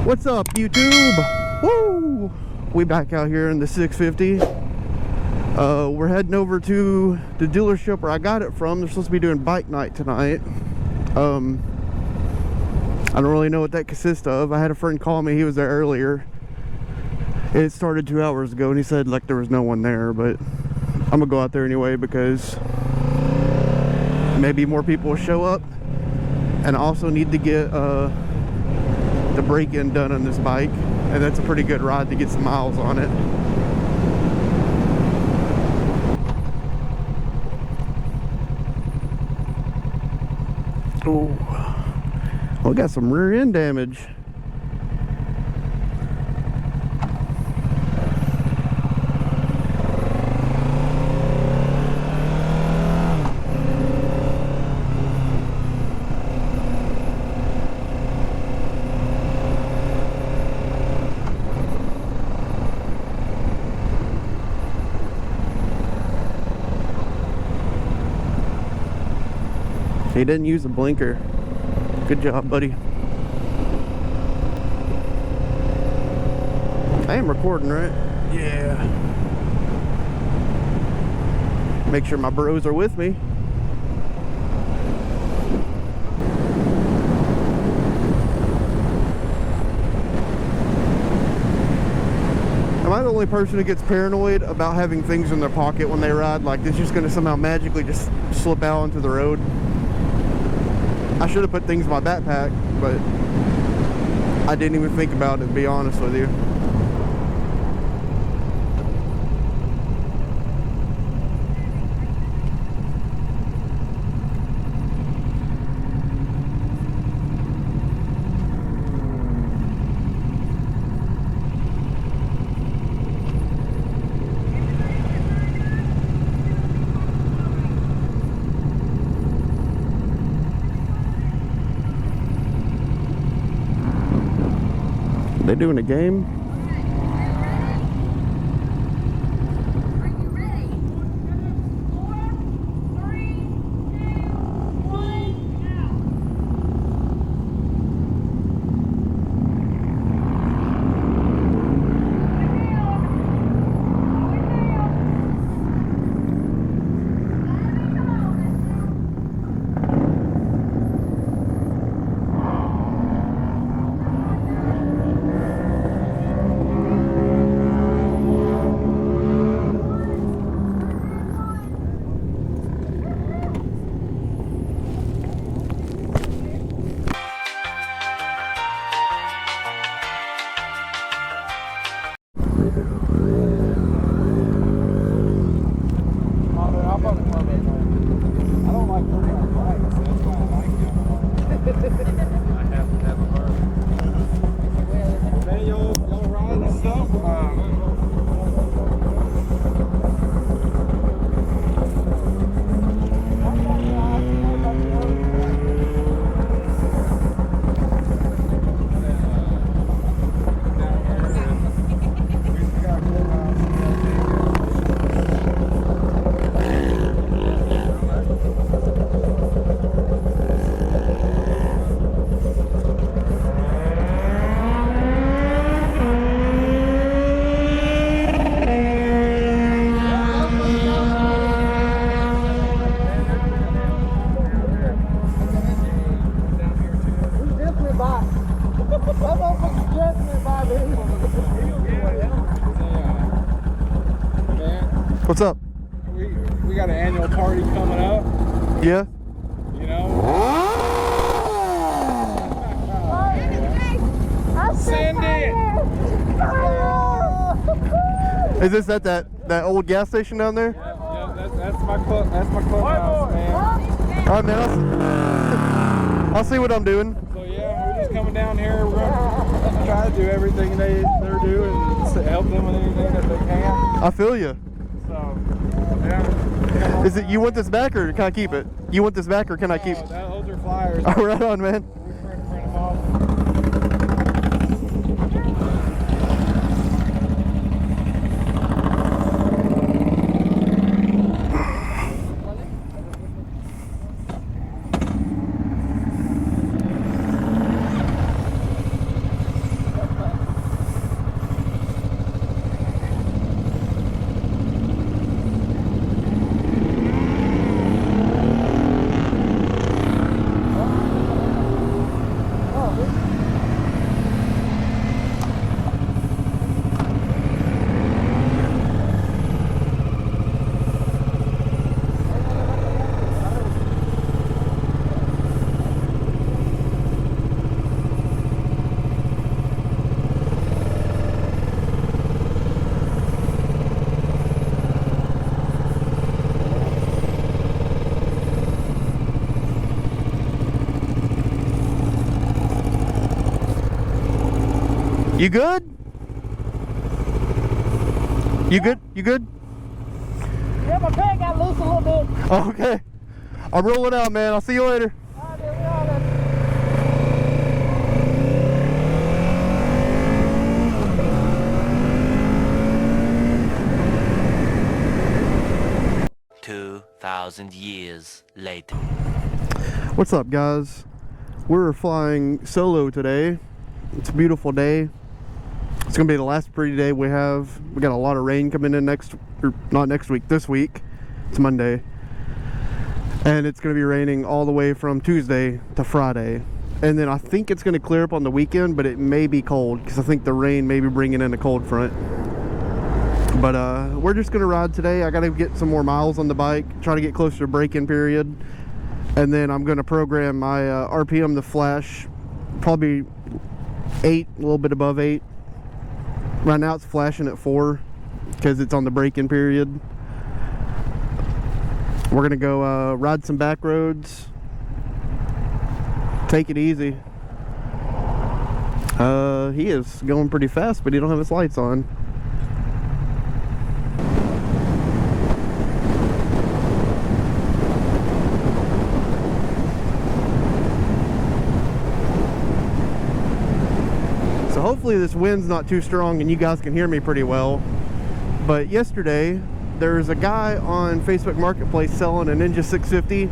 What's up, YouTube? Woo! We back out here in the 650. We're heading over to the dealership where I got it from. They're supposed to be doing bike night tonight. I don't really know what that consists of. I had a friend call me. He was there earlier. It started 2 hours ago, and he said like there was no one there, but I'm gonna go out there anyway because maybe more people will show up. And I also need to get the break-in done on this bike, and that's a pretty good ride to get some miles on it. Oh, we got some rear end damage. He didn't use a blinker. Good job, buddy. I am recording, right? Yeah. Make sure my bros are with me. Am I the only person who gets paranoid about having things in their pocket when they ride? Like it's just gonna somehow magically just slip out into the road? I should have put things in my backpack, but I didn't even think about it, to be honest with you. They doing a game? What's up? We got an annual party coming up. Yeah? You know? Cindy! Is this at that old gas station down there? Yeah, that's my clubhouse, man. Alright, man, I'll see what I'm doing. So yeah, we're just coming down here. We're gonna try to do everything they're doing and help them with anything that they can. I feel you. So, yeah. Is it you want this back or can I keep it? You want this back or can I keep it? Those are flyers. Oh, right on, man. We print them off. You good? You good? You good? Yeah, my peg got loose a little bit. Okay. I'm rolling out, man. I'll see you later. All right, there we are then. 2,000 years later. What's up, guys? We're flying solo today. It's a beautiful day. It's gonna be the last pretty day we have. We got a lot of rain coming in not next week, this week. It's Monday. And it's gonna be raining all the way from Tuesday to Friday. And then I think it's gonna clear up on the weekend, but it may be cold because I think the rain may be bringing in a cold front. But we're just gonna ride today. I gotta get some more miles on the bike, try to get closer to break-in period. And then I'm gonna program my RPM to flash probably 8, a little bit above 8. Right now it's flashing at 4 because it's on the break-in period. We're gonna go ride some back roads, take it easy. He is going pretty fast, but he don't have his lights on. So hopefully this wind's not too strong and you guys can hear me pretty well. But yesterday there's a guy on Facebook Marketplace selling a Ninja 650.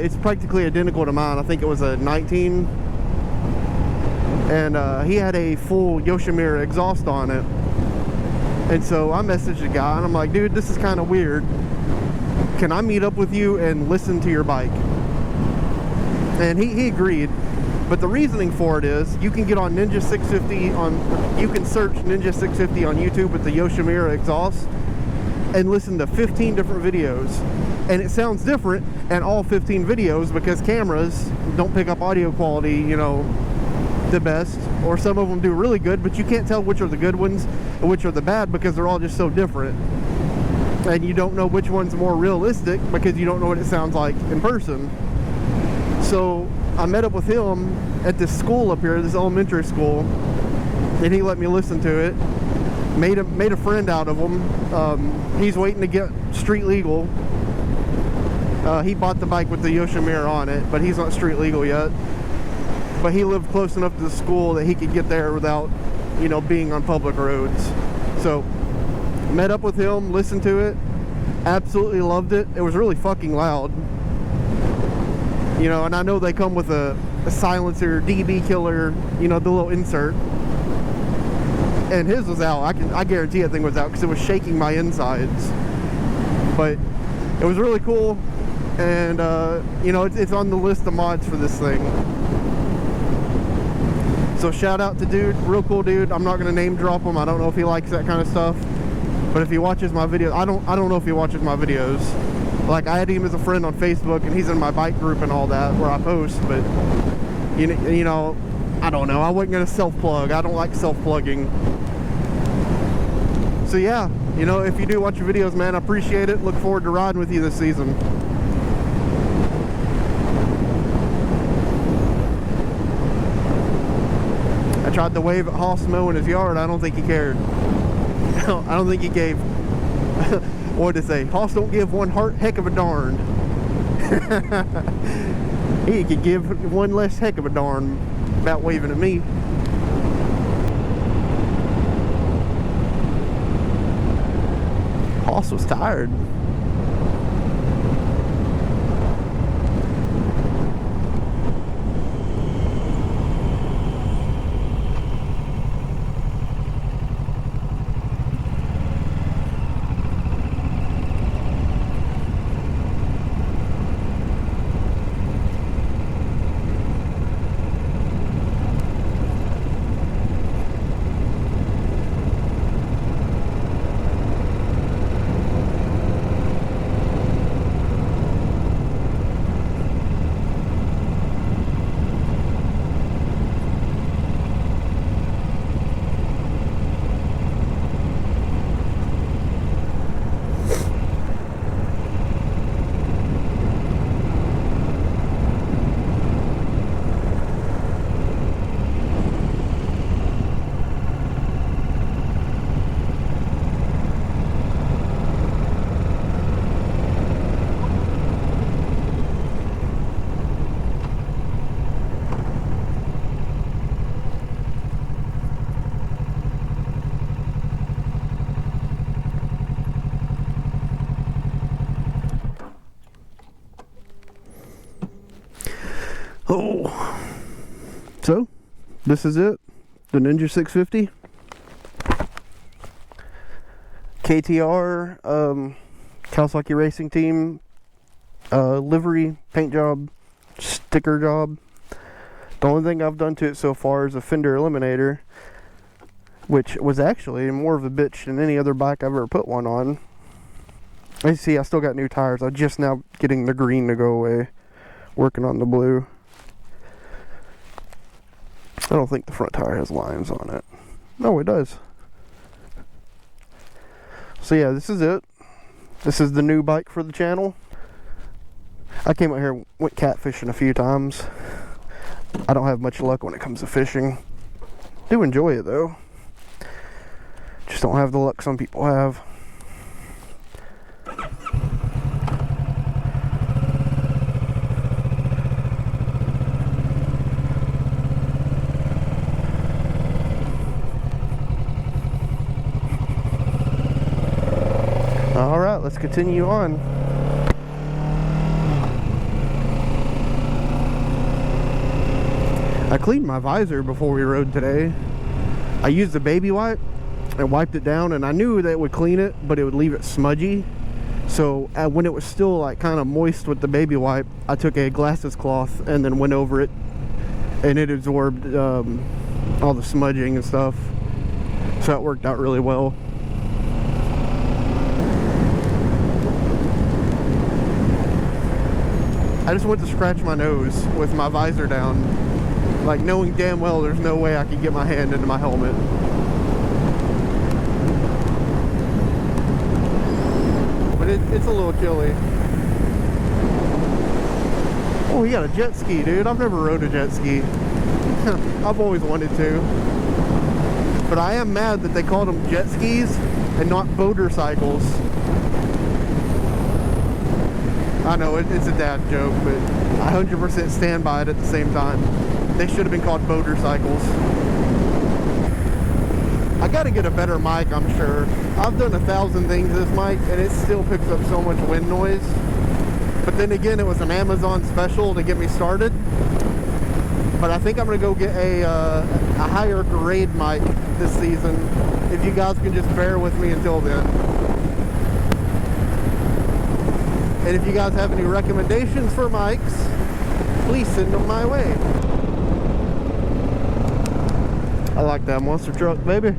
It's practically identical to mine. I think it was a 19. And he had a full Yoshimura exhaust on it. And so I messaged the guy and I'm like, dude, this is kind of weird. Can I meet up with you and listen to your bike? And he agreed. But the reasoning for it is you can get on Ninja 650 you can search Ninja 650 on YouTube with the Yoshimura exhaust and listen to 15 different videos. And it sounds different in all 15 videos because cameras don't pick up audio quality, you know, the best, or some of them do really good, but you can't tell which are the good ones and which are the bad because they're all just so different. And you don't know which one's more realistic because you don't know what it sounds like in person. So I met up with him at this school up here, this elementary school, and he let me listen to it. Made a friend out of him. He's waiting to get street legal. He bought the bike with the Yoshimura on it, but he's not street legal yet. But he lived close enough to the school that he could get there without, you know, being on public roads. So met up with him, listened to it, absolutely loved it. It was really fucking loud. You know, and I know they come with a silencer, DB killer, you know, the little insert. And his was out. I guarantee that thing was out because it was shaking my insides. But it was really cool. And, you know, it's on the list of mods for this thing. So shout out to dude, real cool dude. I'm not going to name drop him. I don't know if he likes that kind of stuff. But if he watches my videos, I don't know if he watches my videos. Like, I had him as a friend on Facebook, and he's in my bike group and all that, where I post, but, you know, I don't know. I wasn't going to self-plug. I don't like self-plugging. So, yeah, you know, if you do watch your videos, man, I appreciate it. Look forward to riding with you this season. I tried to wave at Hoss mowing his yard. I don't think he cared. I don't think he gave... What did it say? Hoss don't give one heck of a darn. He could give one less heck of a darn about waving at me. Hoss was tired. So, this is it. The Ninja 650. KTR, Kawasaki Racing Team, livery, paint job, sticker job. The only thing I've done to it so far is a fender eliminator, which was actually more of a bitch than any other bike I've ever put one on. As you see, I still got new tires. I'm just now getting the green to go away, working on the blue. I don't think the front tire has lines on it. No, it does. So yeah, this is it. This is the new bike for the channel. I came out here and went catfishing a few times. I don't have much luck when it comes to fishing. Do enjoy it though. Just don't have the luck some people have. Alright, let's continue on. I cleaned my visor before we rode today. I used the baby wipe and wiped it down, and I knew that it would clean it, but it would leave it smudgy. So when it was still like kind of moist with the baby wipe, I took a glasses cloth and then went over it, and it absorbed all the smudging and stuff. So it worked out really well. I just went to scratch my nose with my visor down, like knowing damn well there's no way I could get my hand into my helmet. But it's a little chilly. Oh, he got a jet ski, dude. I've never rode a jet ski. I've always wanted to. But I am mad that they called them jet skis and not motorcycles. I know it's a dad joke, but I 100% stand by it at the same time. They should have been called motorcycles. I gotta get a better mic, I'm sure. I've done 1,000 things to this mic and it still picks up so much wind noise. But then again, it was an Amazon special to get me started. But I think I'm gonna go get a higher grade mic this season. If you guys can just bear with me until then. And if you guys have any recommendations for mics, please send them my way. I like that monster truck, baby.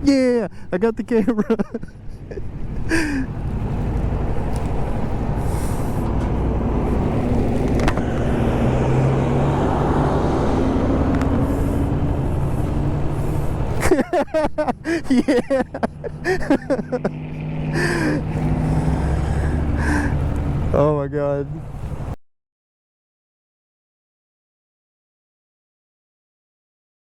Yeah, I got the camera. Yeah. Oh my God.